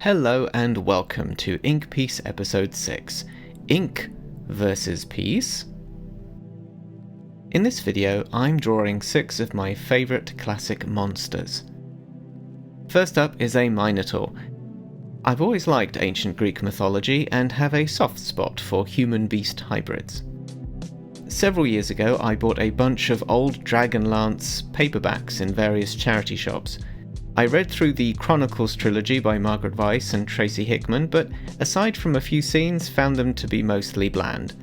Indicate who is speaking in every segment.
Speaker 1: Hello and welcome to Ink Piece Episode 6, Ink versus Piece. In this video, I'm drawing 6 of my favourite classic monsters. First up is a Minotaur. I've always liked ancient Greek mythology and have a soft spot for human-beast hybrids. Several years ago, I bought a bunch of old Dragonlance paperbacks in various charity shops. I read through the Chronicles trilogy by Margaret Weiss and Tracy Hickman, but aside from a few scenes, found them to be mostly bland.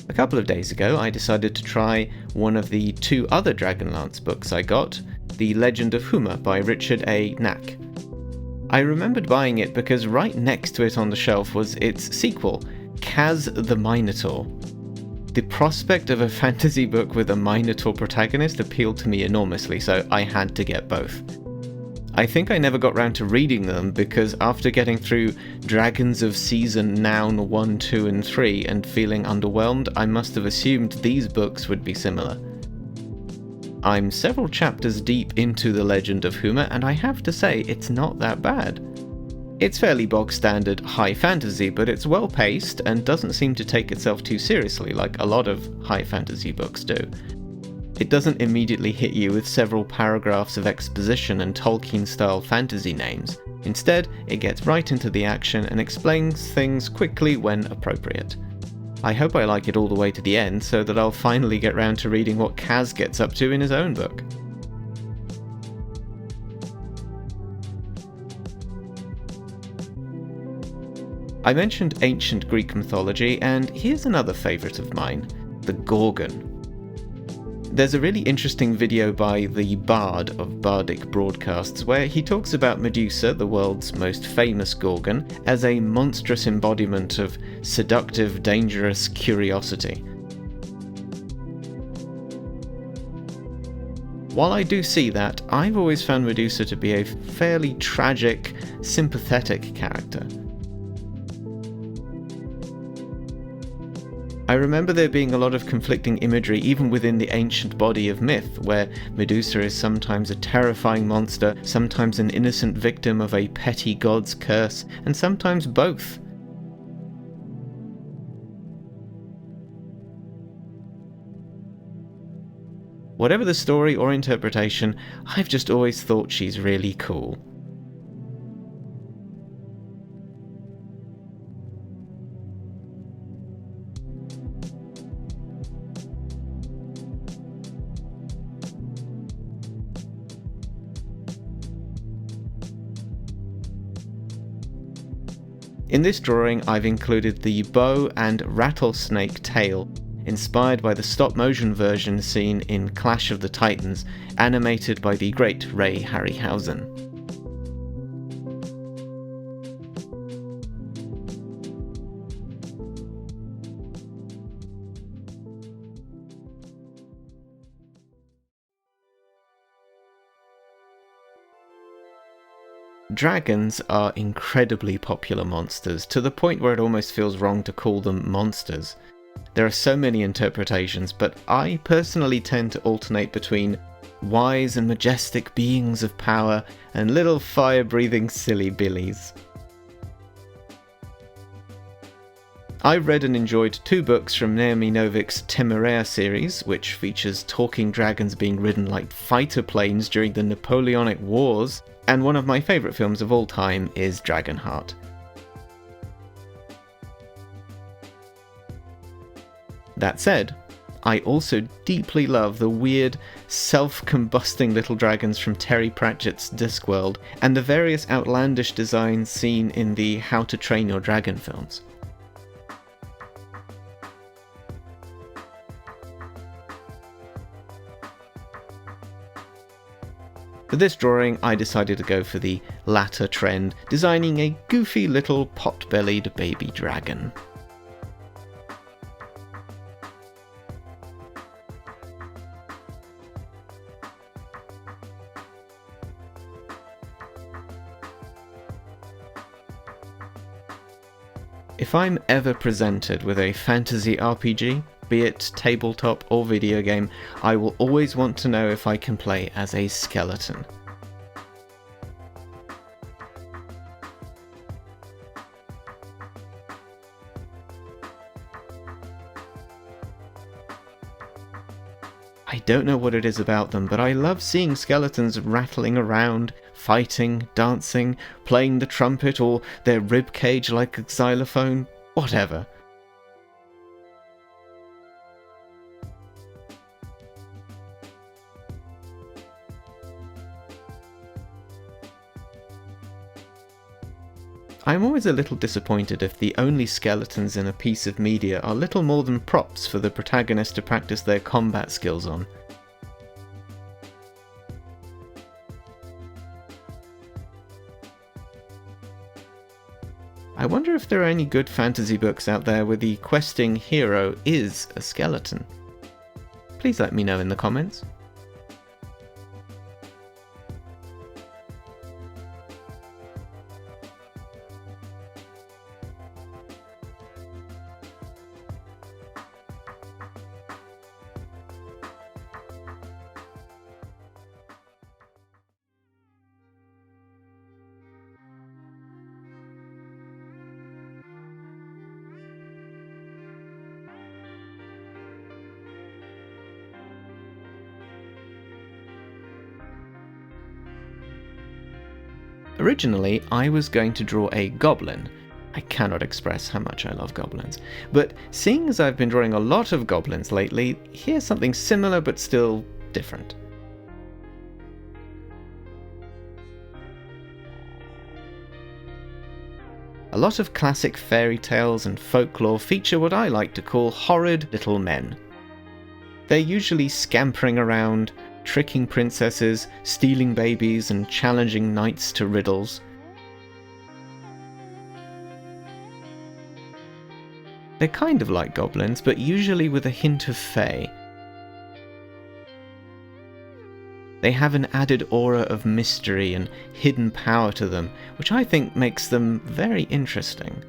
Speaker 1: A couple of days ago, I decided to try one of the 2 other Dragonlance books I got, The Legend of Homer by Richard A. Knack. I remembered buying it because right next to it on the shelf was its sequel, Kaz the Minotaur. The prospect of a fantasy book with a Minotaur protagonist appealed to me enormously, so I had to get both. I think I never got round to reading them because after getting through Dragons of Season Noun 1, 2 and 3 and feeling underwhelmed, I must have assumed these books would be similar. I'm several chapters deep into The Legend of Homer and I have to say it's not that bad. It's fairly bog standard high fantasy, but it's well paced and doesn't seem to take itself too seriously like a lot of high fantasy books do. It doesn't immediately hit you with several paragraphs of exposition and Tolkien-style fantasy names. Instead, it gets right into the action and explains things quickly when appropriate. I hope I like it all the way to the end so that I'll finally get round to reading what Kaz gets up to in his own book. I mentioned ancient Greek mythology, and here's another favourite of mine, the Gorgon. There's a really interesting video by the Bard of Bardic Broadcasts where he talks about Medusa, the world's most famous Gorgon, as a monstrous embodiment of seductive, dangerous curiosity. While I do see that, I've always found Medusa to be a fairly tragic, sympathetic character. I remember there being a lot of conflicting imagery even within the ancient body of myth, where Medusa is sometimes a terrifying monster, sometimes an innocent victim of a petty god's curse, and sometimes both. Whatever the story or interpretation, I've just always thought she's really cool. In this drawing, I've included the bow and rattlesnake tail, inspired by the stop-motion version seen in Clash of the Titans, animated by the great Ray Harryhausen. Dragons are incredibly popular monsters, to the point where it almost feels wrong to call them monsters. There are so many interpretations, but I personally tend to alternate between wise and majestic beings of power and little fire-breathing silly billies. I read and enjoyed 2 books from Naomi Novik's Temeraire series, which features talking dragons being ridden like fighter planes during the Napoleonic Wars, and one of my favourite films of all time is Dragonheart. That said, I also deeply love the weird, self-combusting little dragons from Terry Pratchett's Discworld, and the various outlandish designs seen in the How to Train Your Dragon films. For this drawing, I decided to go for the latter trend, designing a goofy little pot-bellied baby dragon. If I'm ever presented with a fantasy RPG, be it tabletop or video game, I will always want to know if I can play as a skeleton. I don't know what it is about them, but I love seeing skeletons rattling around, fighting, dancing, playing the trumpet or their rib cage like a xylophone, whatever. I'm always a little disappointed if the only skeletons in a piece of media are little more than props for the protagonist to practice their combat skills on. I wonder if there are any good fantasy books out there where the questing hero is a skeleton. Please let me know in the comments. Originally, I was going to draw a goblin. I cannot express how much I love goblins. But seeing as I've been drawing a lot of goblins lately, here's something similar but still different. A lot of classic fairy tales and folklore feature what I like to call horrid little men. They're usually scampering around, tricking princesses, stealing babies, and challenging knights to riddles. They're kind of like goblins, but usually with a hint of fae. They have an added aura of mystery and hidden power to them, which I think makes them very interesting.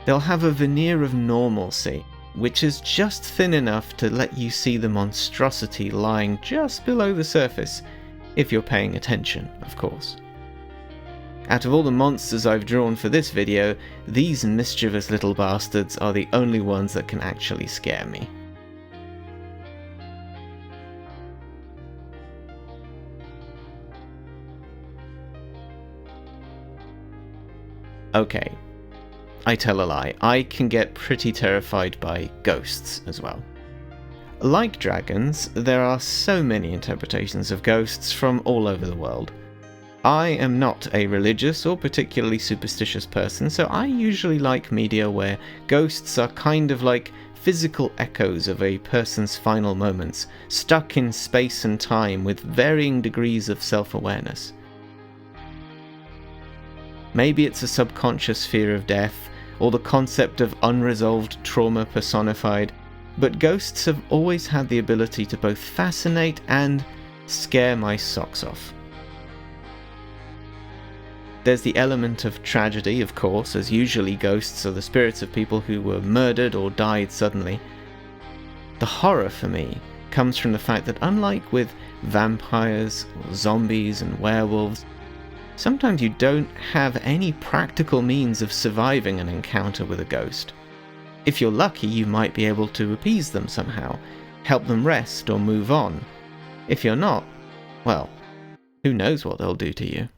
Speaker 1: They'll have a veneer of normalcy, which is just thin enough to let you see the monstrosity lying just below the surface, if you're paying attention, of course. Out of all the monsters I've drawn for this video, these mischievous little bastards are the only ones that can actually scare me. Okay. I tell a lie, I can get pretty terrified by ghosts as well. Like dragons, there are so many interpretations of ghosts from all over the world. I am not a religious or particularly superstitious person, so I usually like media where ghosts are kind of like physical echoes of a person's final moments, stuck in space and time with varying degrees of self-awareness. Maybe it's a subconscious fear of death, or the concept of unresolved trauma personified, but ghosts have always had the ability to both fascinate and scare my socks off. There's the element of tragedy, of course, as usually ghosts are the spirits of people who were murdered or died suddenly. The horror for me comes from the fact that unlike with vampires, or zombies and werewolves, sometimes you don't have any practical means of surviving an encounter with a ghost. If you're lucky, you might be able to appease them somehow, help them rest or move on. If you're not, well, who knows what they'll do to you.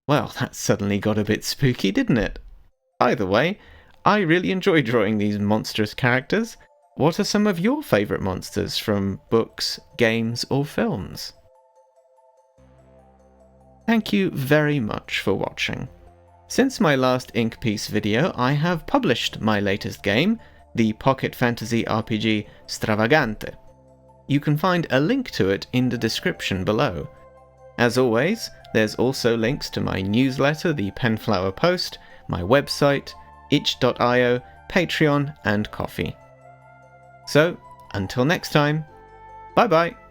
Speaker 1: Well, that suddenly got a bit spooky, didn't it? Either way, I really enjoy drawing these monstrous characters. What are some of your favourite monsters from books, games, or films? Thank you very much for watching. Since my last ink piece video, I have published my latest game, the pocket fantasy RPG Stravagante. You can find a link to it in the description below. As always, there's also links to my newsletter, the Penflower Post, my website, itch.io, Patreon, and Ko-fi. So, until next time, bye bye!